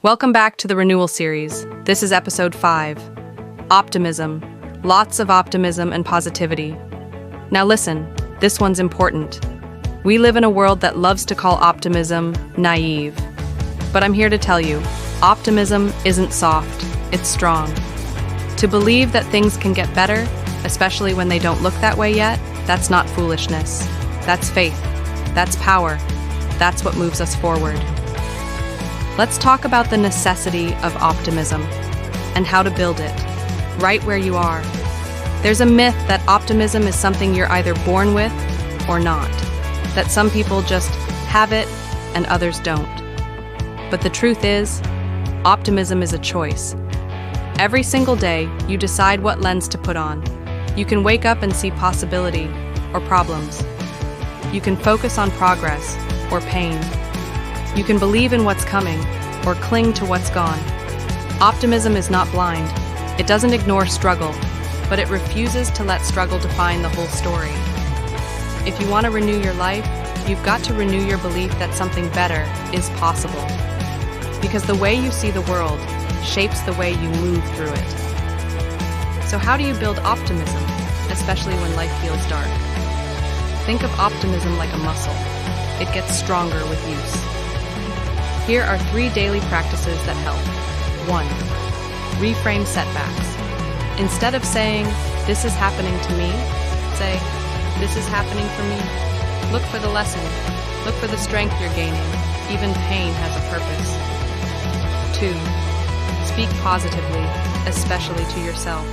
Welcome back to the Renewal series. This is episode 5, Optimism. Lots of optimism and positivity. Now listen, this one's important. We live in a world that loves to call optimism naive. But I'm here to tell you, optimism isn't soft, it's strong. To believe that things can get better, especially when they don't look that way yet, that's not foolishness. That's faith. That's power. That's what moves us forward. Let's talk about the necessity of optimism and how to build it, right where you are. There's a myth that optimism is something you're either born with or not, that some people just have it and others don't. But the truth is, optimism is a choice. Every single day, you decide what lens to put on. You can wake up and see possibility or problems. You can focus on progress or pain. You can believe in what's coming or cling to what's gone. Optimism is not blind. It doesn't ignore struggle, but it refuses to let struggle define the whole story. If you want to renew your life, you've got to renew your belief that something better is possible. Because the way you see the world shapes the way you move through it. So how do you build optimism, especially when life feels dark? Think of optimism like a muscle. It gets stronger with use. Here are 3 daily practices that help. 1. Reframe setbacks. Instead of saying, "This is happening to me," say, "This is happening for me." Look for the lesson. Look for the strength you're gaining. Even pain has a purpose. 2. Speak positively, especially to yourself.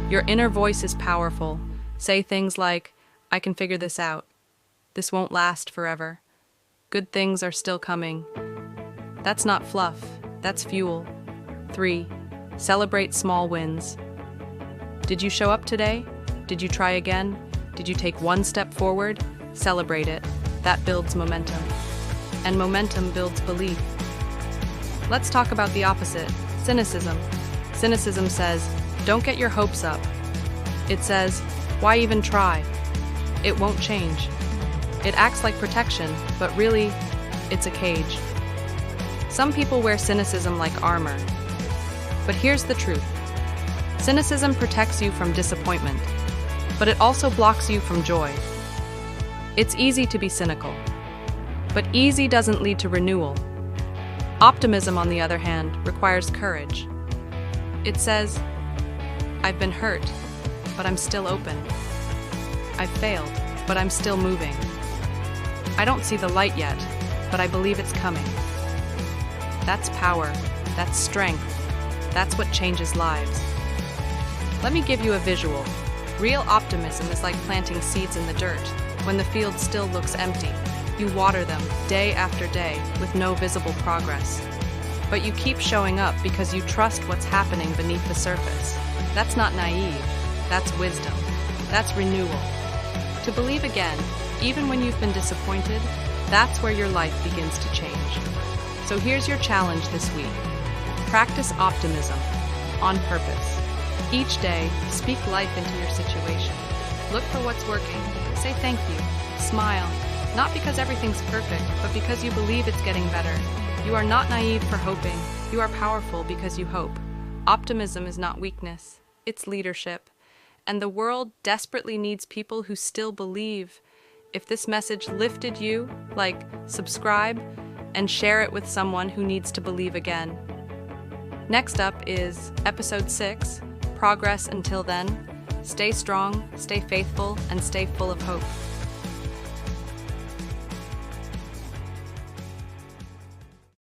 Your inner voice is powerful. Say things like, "I can figure this out. This won't last forever. Good things are still coming." That's not fluff, that's fuel. 3. Celebrate small wins. Did you show up today? Did you try again? Did you take one step forward? Celebrate it. That builds momentum. And momentum builds belief. Let's talk about the opposite, cynicism. Cynicism says, "Don't get your hopes up." It says, "Why even try? It won't change." It acts like protection, but really, it's a cage. Some people wear cynicism like armor. But here's the truth. Cynicism protects you from disappointment, but it also blocks you from joy. It's easy to be cynical, but easy doesn't lead to renewal. Optimism, on the other hand, requires courage. It says, "I've been hurt, but I'm still open. I've failed, but I'm still moving. I don't see the light yet, but I believe it's coming." That's power. That's strength. That's what changes lives. Let me give you a visual. Real optimism is like planting seeds in the dirt. When the field still looks empty, you water them day after day with no visible progress. But you keep showing up because you trust what's happening beneath the surface. That's not naive. That's wisdom. That's renewal. To believe again, even when you've been disappointed, that's where your life begins to change. So here's your challenge this week. Practice optimism on purpose. Each day, speak life into your situation. Look for what's working. Say thank you. Smile. Not because everything's perfect, but because you believe it's getting better. You are not naive for hoping. You are powerful because you hope. Optimism is not weakness. It's leadership. And the world desperately needs people who still believe. If this message lifted you, subscribe and share it with someone who needs to believe again. Next up is episode 6, Progress Until Then. Stay strong, stay faithful, and stay full of hope.